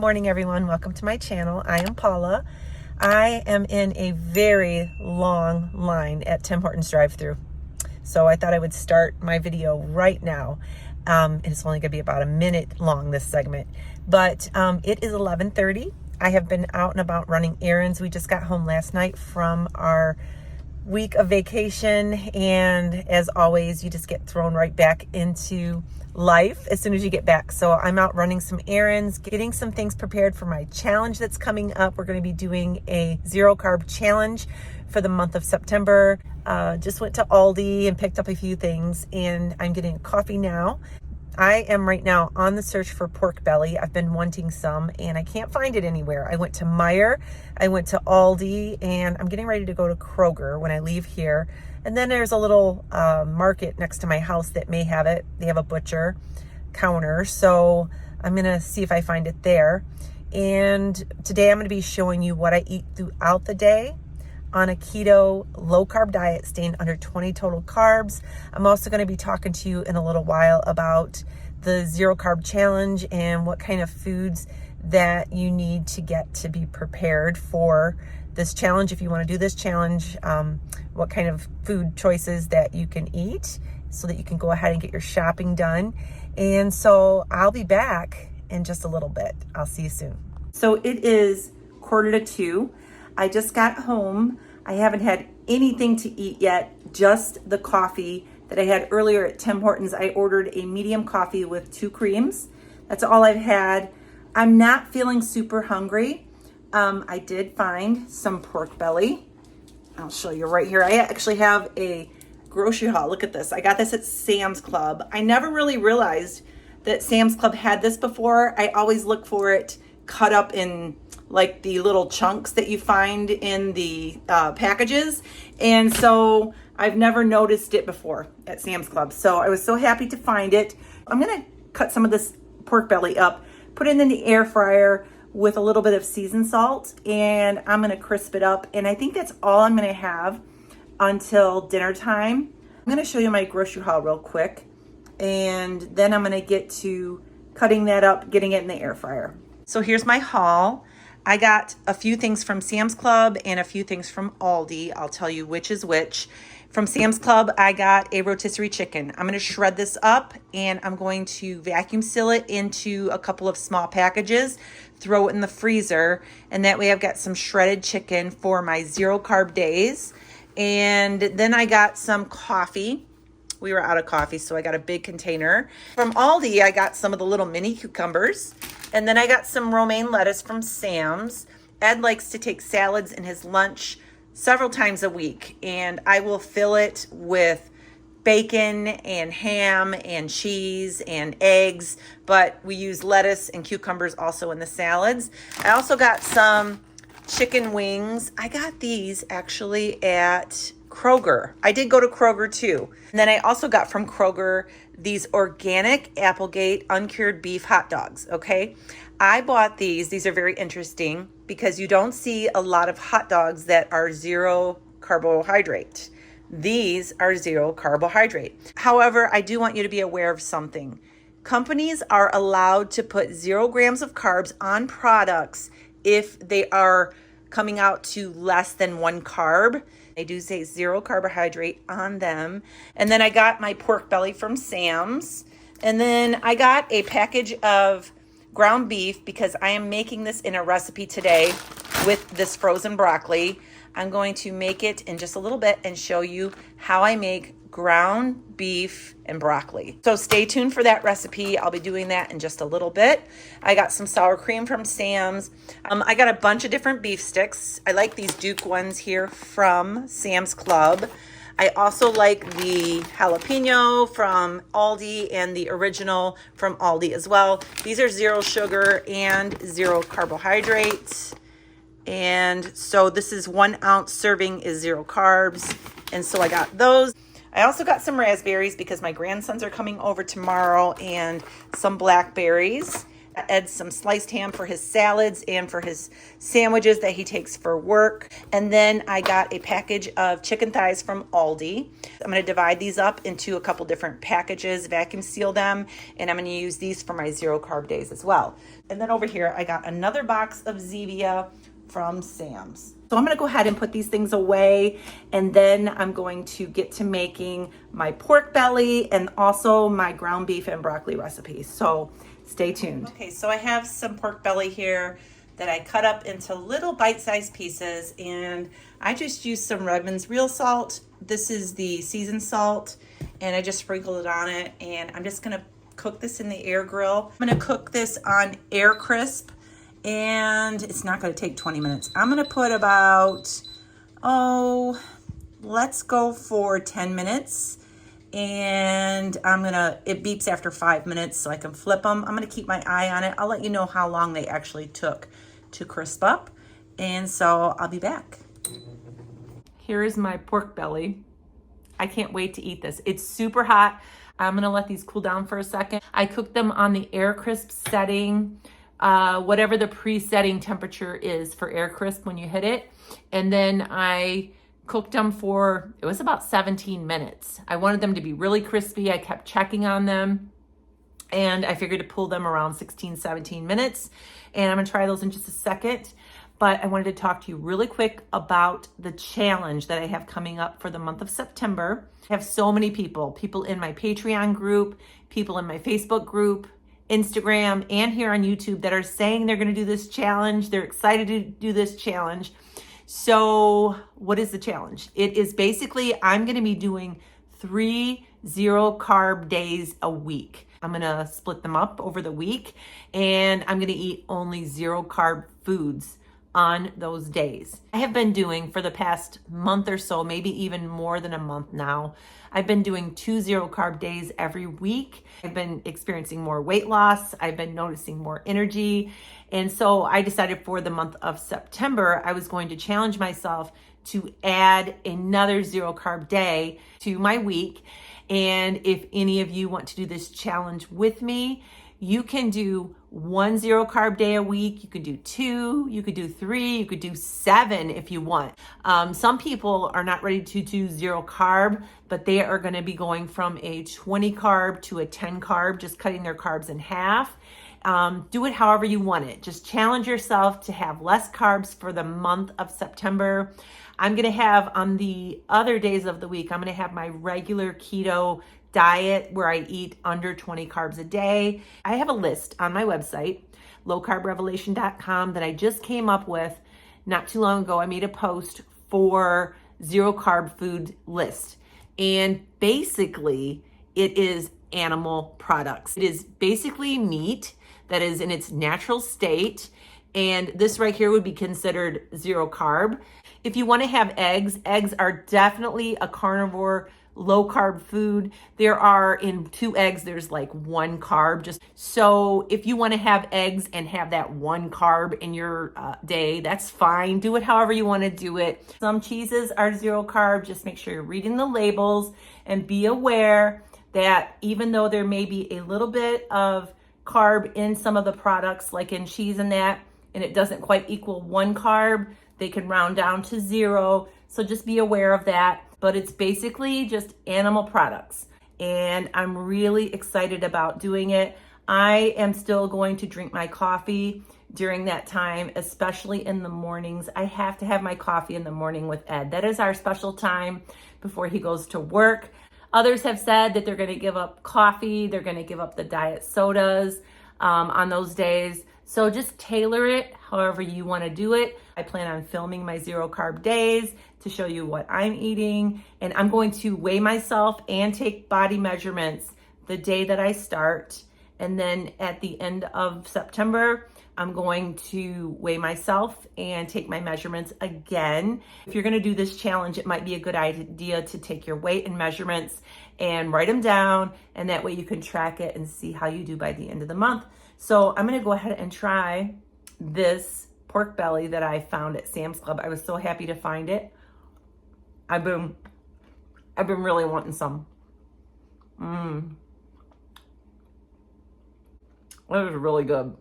morning, everyone. Welcome to my channel. I am Paula. I am in a very long line at Tim Hortons drive-thru. So I thought I would start my video right now. It's only going to be about a minute long, this segment. But it is 11:30. I have been out and about running errands. We just got home last night from our week of vacation. And as always, you just get thrown right back into life as soon as you get back. So I'm out running some errands, getting some things prepared for my challenge that's coming up. We're going to be doing a zero carb challenge for the month of September. Just went to Aldi and picked up a few things, and I'm getting a coffee now. I am right now on the search for pork belly. I've been wanting some and I can't find it anywhere. I went to Meijer, I went to Aldi, and I'm getting ready to go to Kroger when I leave here. And then there's a little market next to my house that may have it. They have a butcher counter. So I'm going to see if I find it there. And today I'm going to be showing you what I eat throughout the day on a keto low carb diet, staying under 20 total carbs. I'm also going to be talking to you in a little while about the zero carb challenge and what kind of foods that you need to get to be prepared for this challenge. If you want to do this challenge, what kind of food choices that you can eat so that you can go ahead and get your shopping done. And so I'll be back in just a little bit. I'll see you soon. So it is 1:45. I just got home. I haven't had anything to eat yet, just the coffee that I had earlier at Tim Hortons. I ordered a medium coffee with 2 creams. That's all I've had. I'm not feeling super hungry. I did find some pork belly. I'll show you right here. I actually have a grocery haul. Look at this. I got this at Sam's Club. I never really realized that Sam's Club had this before. I always look for it cut up in like the little chunks that you find in the packages. And so I've never noticed it before at Sam's Club. So I was so happy to find it. I'm gonna cut some of this pork belly up, put it in the air fryer with a little bit of seasoned salt, and I'm gonna crisp it up. And I think that's all I'm gonna have until dinner time. I'm gonna show you my grocery haul real quick, and then I'm gonna get to cutting that up, getting it in the air fryer. So here's my haul. I got a few things from Sam's Club and a few things from Aldi. I'll tell you which is which. From Sam's Club, I got a rotisserie chicken. I'm going to shred this up and I'm going to vacuum seal it into a couple of small packages, throw it in the freezer, and that way I've got some shredded chicken for my zero carb days. And then I got some coffee. We were out of coffee, so I got a big container. From Aldi, I got some of the little mini cucumbers. And then I got some romaine lettuce from Sam's. Ed likes to take salads in his lunch several times a week, and I will fill it with bacon and ham and cheese and eggs, but we use lettuce and cucumbers also in the salads. I also got some chicken wings. I got these actually at Kroger. I did go to Kroger too. And then I also got from Kroger these organic Applegate uncured beef hot dogs, okay? I bought these. These are very interesting because you don't see a lot of hot dogs that are zero carbohydrate. These are zero carbohydrate. However, I do want you to be aware of something. Companies are allowed to put 0 grams of carbs on products if they are coming out to less than 1 carb. They do say 0 carbohydrate on them. And then I got my pork belly from Sam's. And then I got a package of ground beef because I am making this in a recipe today with this frozen broccoli. I'm going to make it in just a little bit and show you how I make ground beef and broccoli. So stay tuned for that recipe. I'll be doing that in just a little bit. I got some sour cream from Sam's. I got a bunch of different beef sticks. I like these Duke ones here from Sam's Club. I also like the jalapeno from Aldi and the original from Aldi as well. These are 0 sugar and 0 carbohydrates. And so this is 1 ounce serving is 0 carbs. And so I got those. I also got some raspberries because my grandsons are coming over tomorrow, and some blackberries. Ed some sliced ham for his salads and for his sandwiches that he takes for work. And then I got a package of chicken thighs from Aldi. I'm going to divide these up into a couple different packages, vacuum seal them, and I'm going to use these for my 0 carb days as well. And then over here, I got another box of Zevia from Sam's. So I'm going to go ahead and put these things away, and then I'm going to get to making my pork belly and also my ground beef and broccoli recipe. So stay tuned. Okay, so I have some pork belly here that I cut up into little bite-sized pieces, and I just used some Redmond's real salt. This is the seasoned salt, and I just sprinkled it on it, and I'm just gonna cook this in the air grill. I'm gonna cook this on air crisp, and it's not gonna take 20 minutes. I'm gonna put about, let's go for 10 minutes. And it beeps after 5 minutes so I can flip them. I'm gonna keep my eye on it. I'll let you know how long they actually took to crisp up. And so I'll be back. Here is my pork belly. I can't wait to eat this. It's super hot. I'm gonna let these cool down for a second. I cooked them on the air crisp setting, whatever the pre-setting temperature is for air crisp when you hit it. And then I cooked them for, it was about 17 minutes. I wanted them to be really crispy. I kept checking on them, and I figured to pull them around 16, 17 minutes. And I'm gonna try those in just a second. But I wanted to talk to you really quick about the challenge that I have coming up for the month of September. I have so many people in my Patreon group, people in my Facebook group, Instagram, and here on YouTube that are saying they're gonna do this challenge. They're excited to do this challenge. So what is the challenge? It is basically, I'm going to be doing 3 0 carb days a week. I'm going to split them up over the week, and I'm going to eat only 0 carb foods on those days. I have been doing for the past month or so, maybe even more than a month now, I've been doing 2 0 carb days every week. I've been experiencing more weight loss. I've been noticing more energy. And so I decided for the month of September, I was going to challenge myself to add another 0 carb day to my week. And if any of you want to do this challenge with me, you can do 1 0 carb day a week. You could do 2, you could do 3, you could do 7 if you want. Some people are not ready to do 0 carb, but they are going to be going from a 20 carb to a 10 carb, just cutting their carbs in half. Do it however you want it. Just challenge yourself to have less carbs for the month of September. I'm going to have on the other days of the week, I'm going to have my regular keto diet where I eat under 20 carbs a day. I have a list on my website, lowcarbrevelation.com, that I just came up with not too long ago. I made a post for 0 carb food list. And basically it is animal products. It is basically meat that is in its natural state. And this right here would be considered 0 carb. If you want to have eggs, eggs are definitely a carnivore, low carb food. There are in 2 eggs, there's like 1 carb. Just so if you want to have eggs and have that 1 carb in your day, that's fine. Do it however you want to do it. Some cheeses are 0 carb. Just make sure you're reading the labels and be aware that even though there may be a little bit of carb in some of the products, like in cheese and that, and it doesn't quite equal 1 carb, they can round down to 0. So just be aware of that. But it's basically just animal products. And I'm really excited about doing it. I am still going to drink my coffee during that time, especially in the mornings. I have to have my coffee in the morning with Ed. That is our special time before he goes to work. Others have said that they're going to give up coffee. They're going to give up the diet sodas on those days. So just tailor it however you want to do it. I plan on filming my 0 carb days to show you what I'm eating. And I'm going to weigh myself and take body measurements the day that I start. And then at the end of September, I'm going to weigh myself and take my measurements again. If you're going to do this challenge, it might be a good idea to take your weight and measurements and write them down. And that way you can track it and see how you do by the end of the month. So I'm going to go ahead and try this pork belly that I found at Sam's Club. I was so happy to find it. I've been really wanting some. That is really good.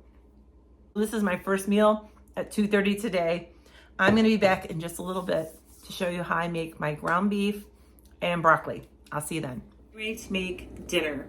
This is my first meal at 2:30 today. I'm gonna be back in just a little bit to show you how I make my ground beef and broccoli. I'll see you then. I'm ready to make dinner,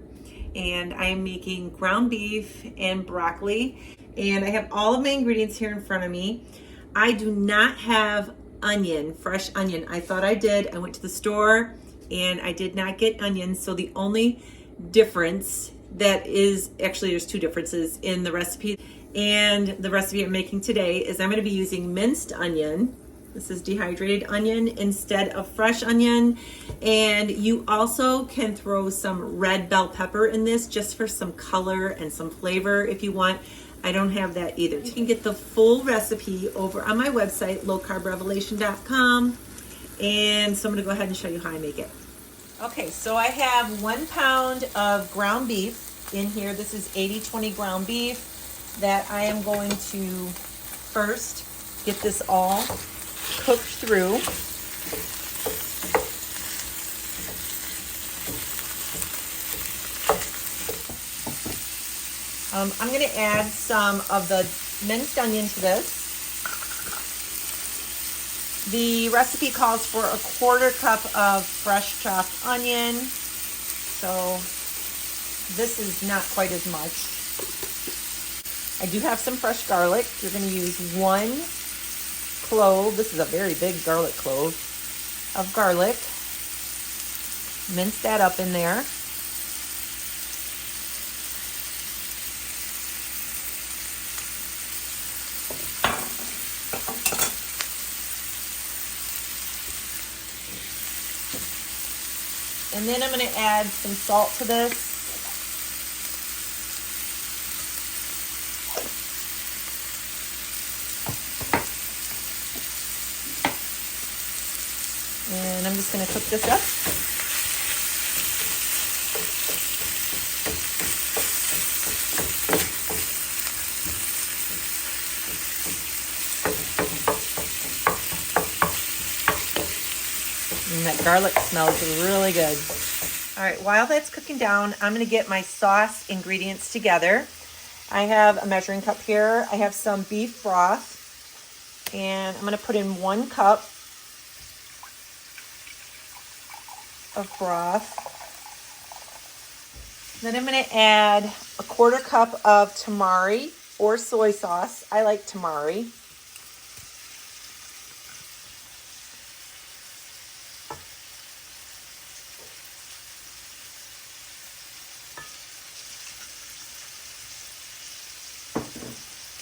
and I am making ground beef and broccoli, and I have all of my ingredients here in front of me. I do not have onion, fresh onion. I thought I did. I went to the store and I did not get onions, so the only difference that is, actually there's two differences in the recipe and the recipe I'm making today is I'm going to be using minced onion. This is dehydrated onion instead of fresh onion. And you also can throw some red bell pepper in this just for some color and some flavor if you want. I don't have that either. You can get the full recipe over on my website, lowcarbrevelation.com. And so I'm gonna go ahead and show you how I make it. Okay, so I have 1 pound of ground beef in here. This is 80/20 ground beef that I am going to first get this all cooked through. I'm going to add some of the minced onion to this. The recipe calls for a 1/4 cup of fresh chopped onion, so this is not quite as much. I do have some fresh garlic. You're going to use 1 clove. This is a very big garlic clove of garlic. Mince that up in there. And then I'm going to add some salt to this. And I'm just going to cook this up. And that garlic smells really good. All right, while that's cooking down, I'm gonna get my sauce ingredients together. I have a measuring cup here. I have some beef broth, and I'm gonna put in 1 cup of broth. Then I'm gonna add a 1/4 cup of tamari or soy sauce. I like tamari.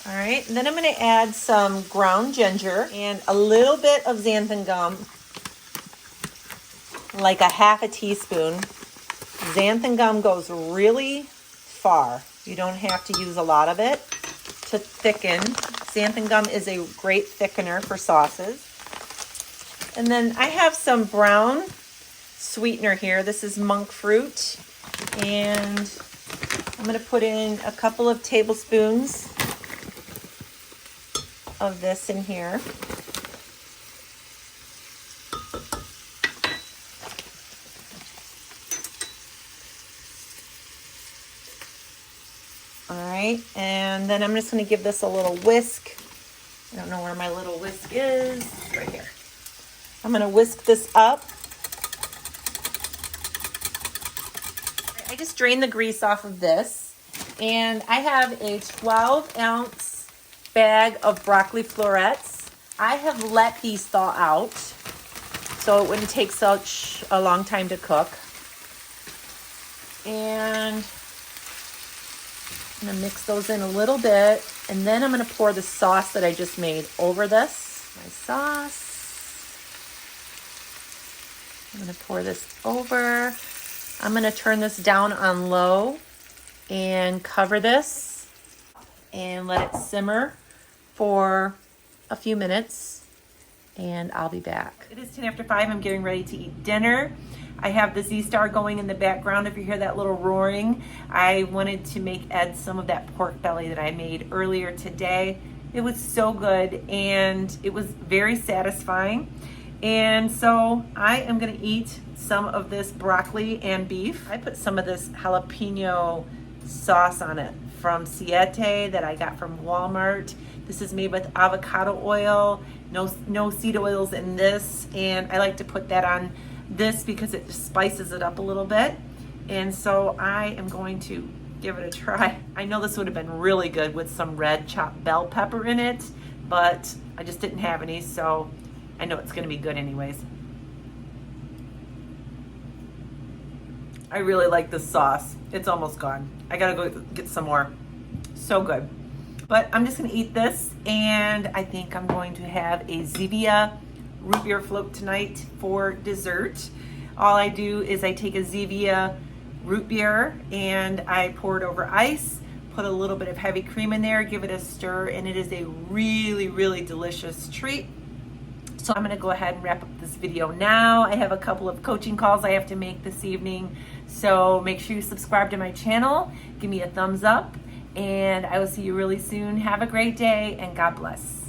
All right, and then I'm going to add some ground ginger and a little bit of xanthan gum, like a 1/2 teaspoon. Xanthan gum goes really far. You don't have to use a lot of it to thicken. Xanthan gum is a great thickener for sauces. And then I have some brown sweetener here. This is monk fruit, and I'm going to put in a couple of tablespoons of this in here. All right, and then I'm just going to give this a little whisk. I don't know where my little whisk is. Right here. I'm going to whisk this up. I just drained the grease off of this, and I have a 12-ounce bag of broccoli florets. I have let these thaw out so it wouldn't take such a long time to cook. And I'm gonna mix those in a little bit, and then I'm gonna pour the sauce that I just made over this. My sauce. I'm gonna pour this over. I'm gonna turn this down on low and cover this and let it simmer for a few minutes, and I'll be back. It is 10 after 5. I'm getting ready to eat dinner. I have the Z-Star going in the background. If you hear that little roaring, I wanted to make Ed some of that pork belly that I made earlier today. It was so good, and it was very satisfying. And so I am gonna eat some of this broccoli and beef. I put some of this jalapeno sauce on it from Siete that I got from Walmart. This is made with avocado oil, no seed oils in this, and I like to put that on this because it just spices it up a little bit. And so I am going to give it a try. I know this would have been really good with some red chopped bell pepper in it, but I just didn't have any, so I know it's going to be good anyways. I really like this sauce. It's almost gone. I gotta go get some more. So good. But I'm just gonna eat this, and I think I'm going to have a Zevia root beer float tonight for dessert. All I do is I take a Zevia root beer and I pour it over ice, put a little bit of heavy cream in there, give it a stir, and it is a really, really delicious treat. So I'm gonna go ahead and wrap up this video now. I have a couple of coaching calls I have to make this evening. So make sure you subscribe to my channel, give me a thumbs up, and I will see you really soon. Have a great day, and God bless.